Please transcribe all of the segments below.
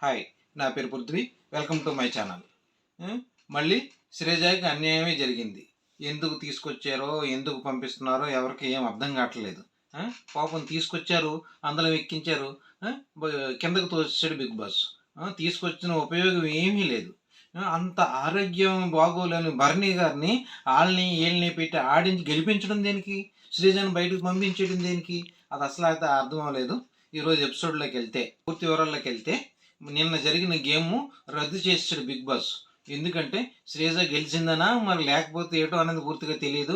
Hi, నా పేరు Prithvi. Welcome to my channel. మళ్ళీ శ్రీజాకి అన్యాయమే జరిగింది. ఎందుకు తీసుకొచ్చారో, ఎందుకు పంపిస్తున్నారో ఎవరికి ఏం అర్థం కావట్లేదు. పాపం తీసుకొచ్చారు, అందులో ఎక్కించారు, కిందకు తోసేసాడు బిగ్ బాస్. తీసుకొచ్చిన ఉపయోగం ఏమీ లేదు. అంత ఆరోగ్యం బాగోలేని భరణి గారిని వాళ్ళని వీళ్ళని పెట్టి ఆడించి గెలిపించడం దేనికి? శ్రీజాని బయటకు పంపించడం దేనికి? అది అసలు అయితే అర్థం అవ్వలేదు. ఈరోజు ఎపిసోడ్లోకి వెళ్తే, పూర్తి వివరాల్లోకి వెళ్తే, నిన్న జరిగిన గేమ్ రద్దు చేసాడు బిగ్ బాస్. ఎందుకంటే శ్రీజ గెలిచిందనా మరి లేకపోతే ఏటో అనేది పూర్తిగా తెలియదు.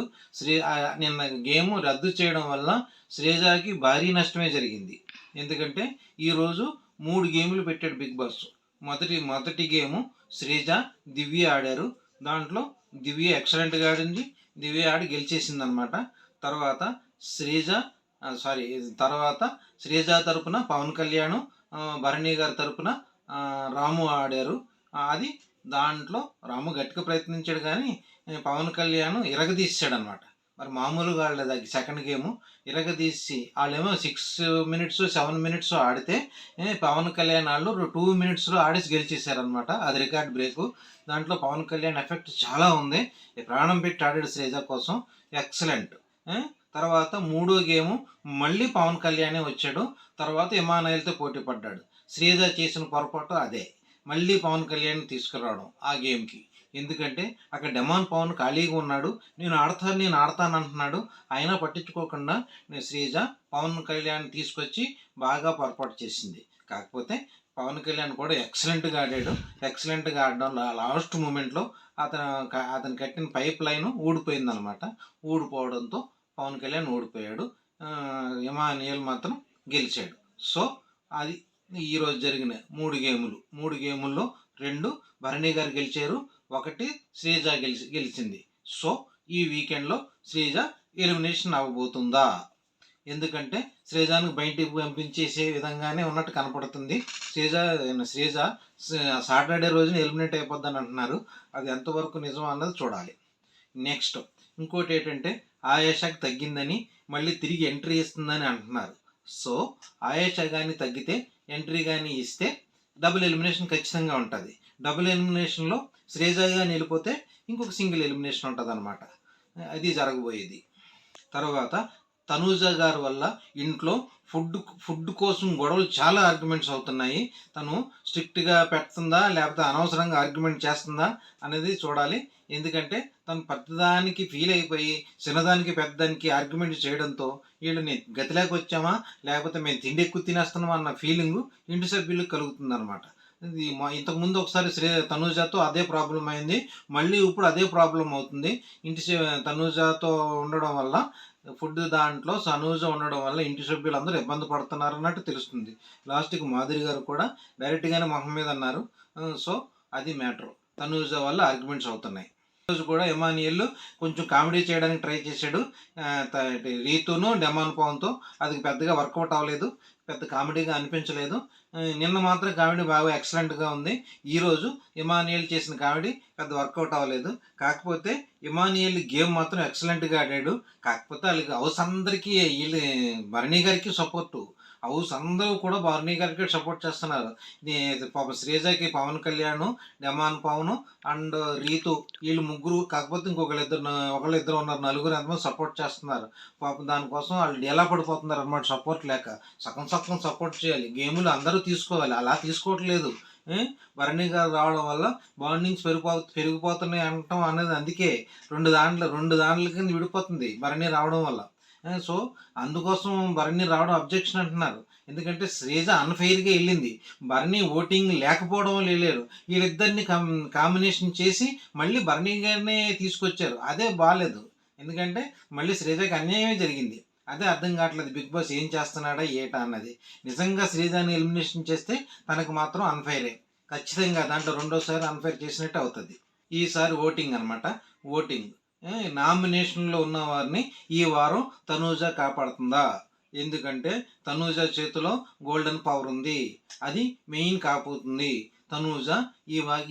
నిన్న గేమ్ రద్దు చేయడం వల్ల శ్రీజకి భారీ నష్టమే జరిగింది. ఎందుకంటే ఈరోజు 3 గేములు పెట్టాడు బిగ్ బాస్. మొదటి గేము శ్రీజ దివ్య ఆడారు. దాంట్లో దివ్య ఎక్సలెంట్గా ఆడింది. దివ్య ఆడి గెలిచేసింది అనమాట. తర్వాత తర్వాత శ్రీజ తరపున పవన్ కళ్యాణ్, భరణి గారి తరపున రాము ఆడారు. అది దాంట్లో రాము గట్టిగా ప్రయత్నించాడు కానీ పవన్ కళ్యాణ్ ఇరగదీసాడు అనమాట. మరి మామూలుగా ఆడలేదు. అది సెకండ్ గేము ఇరగదీసి వాళ్ళేమో 6 minutes 7 minutes ఆడితే పవన్ కళ్యాణ్ వాళ్ళు 2 minutesలో ఆడేసి గెలిచేశారనమాట. అది రికార్డ్ బ్రేకు. దాంట్లో పవన్ కళ్యాణ్ ఎఫెక్ట్ చాలా ఉంది. ప్రాణం పెట్టి ఆడాడు శ్రీజ కోసం. ఎక్సలెంట్. తర్వాత 3వ గేము మళ్ళీ పవన్ కళ్యాణే వచ్చాడు. తర్వాత ఇమానుయేల్తో పోటీ పడ్డాడు. శ్రీజ చేసిన పొరపాటు అదే, మళ్ళీ పవన్ కళ్యాణ్ తీసుకురావడం ఆ గేమ్కి. ఎందుకంటే అక్కడ డెమాన్ పవన్ ఖాళీగా ఉన్నాడు. నేను ఆడతాను అంటున్నాడు. అయినా పట్టించుకోకుండా శ్రీజ పవన్ కళ్యాణ్ తీసుకొచ్చి బాగా పొరపాటు చేసింది. కాకపోతే పవన్ కళ్యాణ్ కూడా ఎక్సలెంట్గా ఆడాడు. ఎక్సలెంట్గా ఆడడం లాస్ట్ మూమెంట్లో అతను కట్టిన పైప్ లైన్ ఊడిపోయిందనమాట. ఊడిపోవడంతో పవన్ కళ్యాణ్ ఓడిపోయాడు. ఇమానుయేల్ మాత్రం గెలిచాడు. సో అది ఈరోజు జరిగిన 3 గేముల్లో 2 భరణి గారు గెలిచారు, 1 శ్రీజ గెలిచింది. సో ఈ వీకెండ్లో శ్రీజ ఎలిమినేషన్ అవ్వబోతుందా? ఎందుకంటే శ్రీజానికి బయటికి పంపించేసే విధంగానే ఉన్నట్టు కనపడుతుంది. శ్రీజ సాటర్డే రోజున ఎలిమినేట్ అయిపోద్దని అంటున్నారు. అది ఎంతవరకు నిజం అన్నది చూడాలి. నెక్స్ట్ ఇంకోటి ఏంటంటే ఆయేషాకి తగ్గిందని మళ్ళీ తిరిగి ఎంట్రీ ఇస్తుందని అంటున్నారు. సో ఆయేషా కానీ తగ్గితే, ఎంట్రీ కానీ ఇస్తే డబుల్ ఎలిమినేషన్ ఖచ్చితంగా ఉంటుంది. డబుల్ ఎలిమినేషన్లో శ్రీజ కానీ వెళ్ళిపోతే ఇంకొక సింగిల్ ఎలిమినేషన్ ఉంటుంది అనమాట. అది జరగబోయేది. తర్వాత తనూజ గారి వల్ల ఇంట్లో ఫుడ్ కోసం గొడవలు చాలా ఆర్గ్యుమెంట్స్ అవుతున్నాయి. తను స్ట్రిక్ట్గా పెడుతుందా లేకపోతే అనవసరంగా ఆర్గ్యుమెంట్ చేస్తుందా అనేది చూడాలి. ఎందుకంటే తను పెద్దదానికి ఫీల్ అయిపోయి చిన్నదానికి పెద్దదానికి ఆర్గ్యుమెంట్ చేయడంతో వీళ్ళని గతిలోకి వచ్చామా లేకపోతే మేము తిండి ఎక్కువ తినేస్తున్నామా అన్న ఫీలింగు ఇంటి సభ్యులకు కలుగుతుందన్నమాట. ఇది ఇంతకుముందు ఒకసారి తనూజతో అదే ప్రాబ్లం అయింది. మళ్ళీ ఇప్పుడు అదే ప్రాబ్లం అవుతుంది. తనూజతో ఉండడం వల్ల, ఫుడ్ దాంట్లో తనూజ ఉండడం వల్ల ఇంటి సభ్యులందరూ ఇబ్బంది పడుతున్నారు అన్నట్టు తెలుస్తుంది. లాస్ట్కి మాధురి గారు కూడా డైరెక్ట్గానే మొహం మీద అన్నారు. సో అది మ్యాటర్. తనూజ వల్ల ఆర్గ్యుమెంట్స్ అవుతున్నాయి. ఈరోజు కూడా ఇమానుయేల్ కొంచెం కామెడీ చేయడానికి ట్రై చేశాడు రీతును డెమాన్ పవన్తో. అది పెద్దగా వర్కౌట్ అవ్వలేదు, పెద్ద కామెడీగా అనిపించలేదు. నిన్న మాత్రం కామెడీ బాగా ఎక్సలెంట్గా ఉంది. ఈరోజు ఇమానుయేల్ చేసిన కామెడీ పెద్ద వర్కౌట్ అవ్వలేదు. కాకపోతే ఇమానుయేల్ గేమ్ మాత్రం ఎక్సలెంట్గా ఆడాడు. కాకపోతే వాళ్ళకి హౌస్ అందరికీ వీళ్ళు భరణి గారికి సపోర్టు. హౌస్ అందరూ కూడా భరణి గారికి సపోర్ట్ చేస్తున్నారు. పాప శ్రీజకి పవన్ కళ్యాణ్, డెమాన్ పవన్ అండ్ రీతు వీళ్ళు ముగ్గురు, కాకపోతే ఒకళ్ళిద్దరు ఉన్నారు, నలుగురు ఎంతమంది సపోర్ట్ చేస్తున్నారు. పాపం దానికోసం వాళ్ళు ఎలా పడిపోతున్నారు అన్నమాట. సపోర్ట్ లేక సగం సపోర్ట్ చేయాలి. గేములు అందరూ తీసుకోవాలి, అలా తీసుకోవట్లేదు. భరణి గారు రావడం వల్ల బాండింగ్స్ పెరిగిపోతున్నాయి అనటం అనేది. అందుకే రెండు దాంట్ల కింద విడిపోతుంది భరణి రావడం వల్ల. సో అందుకోసం భరణి రావడం అబ్జెక్షన్ అంటున్నారు. ఎందుకంటే శ్రీజ అన్ఫెయిర్గా వెళ్ళింది. భరణి ఓటింగ్ లేకపోవడం వల్ల వెళ్ళారు. వీళ్ళిద్దరిని కాంబినేషన్ చేసి మళ్ళీ భరణి గారిని తీసుకొచ్చారు. అదే బాగాలేదు. ఎందుకంటే మళ్ళీ శ్రీజకి అన్యాయమే జరిగింది. అదే అర్థం కావట్లేదు బిగ్ బాస్ ఏం చేస్తున్నాడా ఏటా అన్నది. నిజంగా శ్రీజాని ఎలిమినేషన్ చేస్తే తనకు మాత్రం అన్ఫైరే ఖచ్చితంగా. దాంట్లో రెండోసారి అన్ఫైర్ చేసినట్టు అవుతుంది. ఈసారి ఓటింగ్ అనమాట. ఓటింగ్ నామినేషన్లో ఉన్న వారిని ఈ వారం తనూజ కాపాడుతుందా? ఎందుకంటే తనూజ చేతిలో గోల్డెన్ పవర్ ఉంది. అది మెయిన్ కాపోతుంది. తనూజ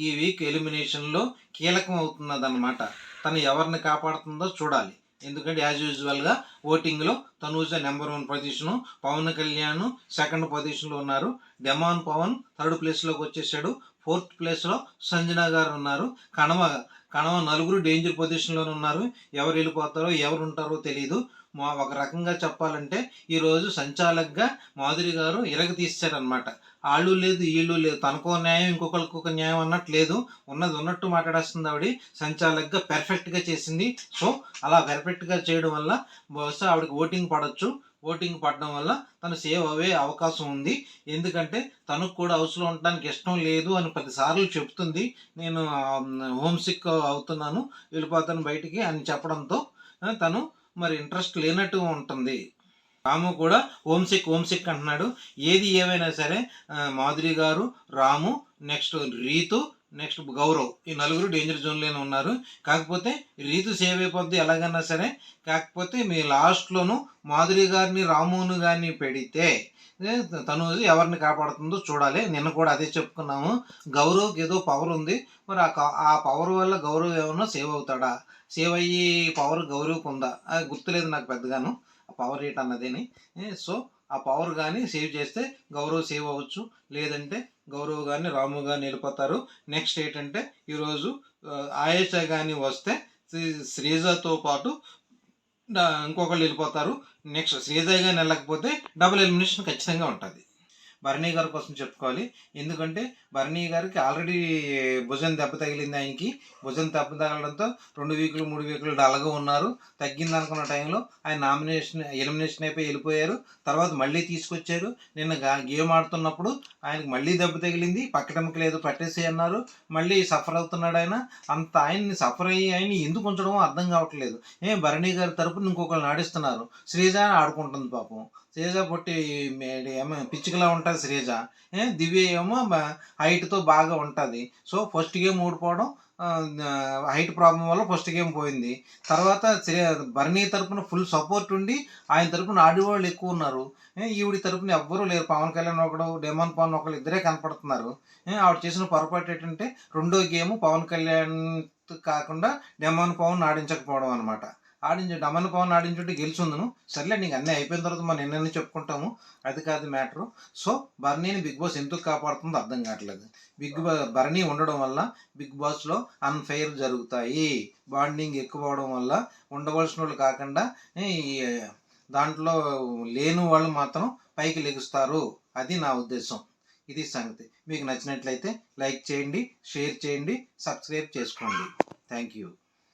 ఈ వీక్ ఎలిమినేషన్లో కీలకం అవుతున్నదన్నమాట. తను ఎవరిని కాపాడుతుందో చూడాలి. ఎందుకంటే యాజ్ యూజువల్గా ఓటింగ్లో Tanuja number 1 position, Pawan Kalyan second పొజిషన్లో ఉన్నారు, డెమాన్ పవన్ థర్డ్ ప్లేస్లోకి వచ్చేసాడు, ఫోర్త్ ప్లేస్లో సంజన గారు ఉన్నారు, కణవ నలుగురు డేంజర్ పొజిషన్లోనే ఉన్నారు. ఎవరు వెళ్ళిపోతారో ఎవరు ఉంటారో తెలియదు. ఒక రకంగా చెప్పాలంటే ఈరోజు సంచాలకుగా మాధురి గారు తీశారనమాట. వాళ్ళు లేదు వీళ్ళు లేదు, తనకో న్యాయం ఇంకొకరికి ఒక న్యాయం అన్నట్టు లేదు, ఉన్నది ఉన్నట్టు మాట్లాడేస్తుంది ఆవిడ. సంచాలకుగా పెర్ఫెక్ట్గా చేసింది. సో అలా పెర్ఫెక్ట్గా చేయడం వల్ల బహుశా ఆవిడకి ఓటింగ్ పడవచ్చు. ఓటింగ్ పడడం వల్ల తను సేవ్ అయ్యే అవకాశం ఉంది. ఎందుకంటే తనకు కూడా హౌస్లో ఉండడానికి ఇష్టం లేదు అని 10 సార్లు చెప్తుంది. నేను హోమ్ సిక్ అవుతున్నాను, వెళ్ళిపోతాను బయటికి అని చెప్పడంతో తను మరి ఇంట్రెస్ట్ లేనట్టు ఉంటుంది. రాము కూడా హోమ్ సిక్ అంటున్నాడు. ఏది ఏమైనా సరే మాధురి గారు, రాము, నెక్స్ట్ రీతు, నెక్స్ట్ గౌరవ్, ఈ నలుగురు డేంజర్ జోన్లోనే ఉన్నారు. కాకపోతే రీతు సేవ్ అయిపోద్ది ఎలాగన్నా సరే. కాకపోతే మీ లాస్ట్లోనూ మాధురి గారిని రామును కానీ పెడితే తను ఎవరిని కాపాడుతుందో చూడాలి. నిన్న కూడా అదే చెప్పుకున్నాము. గౌరవ్కి ఏదో పవర్ ఉంది, మరి ఆ పవర్ వల్ల గౌరవ్ ఏమన్నా సేవ్ అవుతాడా? సేవ్ అయ్యి పవర్ గౌరవ్కి ఉందా? అది గుర్తులేదు నాకు పెద్దగాను ఆ పవర్ ఏంటి అన్నదేని. సో ఆ పవర్ కానీ సేవ్ చేస్తే గౌరవ్ సేవ్ అవ్వచ్చు, లేదంటే గౌరవ్ కానీ రాము కానీ వెళ్ళిపోతారు. నెక్స్ట్ ఏంటంటే ఈరోజు ఆయేషా కానీ వస్తే శ్రీజతో పాటు ఇంకొకళ్ళు వెళ్ళిపోతారు. నెక్స్ట్ శ్రీజ కానీ వెళ్ళకపోతే డబుల్ ఎలిమినేషన్ ఖచ్చితంగా ఉంటుంది. భరణి గారి కోసం చెప్పుకోవాలి. ఎందుకంటే భరణి గారికి ఆల్రెడీ భుజం దెబ్బ తగిలింది. ఆయనకి భుజం దెబ్బ తగలడంతో 2 వీకులు 3 వీకులు డల్గా ఉన్నారు. తగ్గింది అనుకున్న టైంలో ఆయన ఎలిమినేషన్ అయిపోయి వెళ్ళిపోయారు. తర్వాత మళ్ళీ తీసుకొచ్చారు. నిన్న గేమ్ ఆడుతున్నప్పుడు ఆయనకి మళ్ళీ దెబ్బ తగిలింది. పక్కటెంకి లేదు పట్టేసి అన్నారు. మళ్ళీ సఫర్ అవుతున్నాడు ఆయన. అంత ఆయన్ని సఫర్ అయ్యి ఆయన ఎందుకు ఉంచడమో అర్థం కావట్లేదు. భరణి గారి తరపున ఇంకొకరిని ఆడిస్తున్నారు. శ్రీజ ఆడుకుంటుంది పాపం. శ్రీజ పొట్టి ఏమో పిచ్చుకలా ఉంటుంది శ్రీజ. దివ్య ఏమో హైట్తో బాగా ఉంటుంది. సో ఫస్ట్ గేమ్ ఓడిపోవడం హైట్ ప్రాబ్లం వల్ల ఫస్ట్ గేమ్ పోయింది. తర్వాత భరణి తరపున ఫుల్ సపోర్ట్ ఉండి ఆయన తరపున ఆడేవాళ్ళు ఎక్కువ ఉన్నారు. ఈవిడి తరపున ఎవ్వరూ లేరు. పవన్ కళ్యాణ్ ఒకడు, డెమాన్ పవన్ ఒకళ్ళు ఇద్దరే కనపడుతున్నారు. ఆవిడ చేసిన పొరపాటు ఏంటంటే రెండో గేమ్ పవన్ కళ్యాణ్ కాకుండా డెమాన్ పవన్ ఆడించకపోవడం అనమాట. డమన్ పవన్ ఆడించుంటే గెలిచిందును. సర్లే నీకు అన్నీ అయిపోయిన తర్వాత మనం ఎన్నెన్ని చెప్పుకుంటాము, అది కాదు మ్యాటరు. సో భరణిని బిగ్ బాస్ ఎందుకు కాపాడుతుందో అర్థం కావట్లేదు. భరణి ఉండడం వల్ల బిగ్ బాస్లో అన్ఫెయిర్ జరుగుతాయి. బాండింగ్ ఎక్కువ అవడం వల్ల ఉండవలసిన వాళ్ళు కాకుండా దాంట్లో లేని వాళ్ళు మాత్రం పైకి లెగుస్తారు. అది నా ఉద్దేశం. ఇది సంగతి. మీకు నచ్చినట్లయితే లైక్ చేయండి, షేర్ చేయండి, సబ్స్క్రైబ్ చేసుకోండి. Thank you.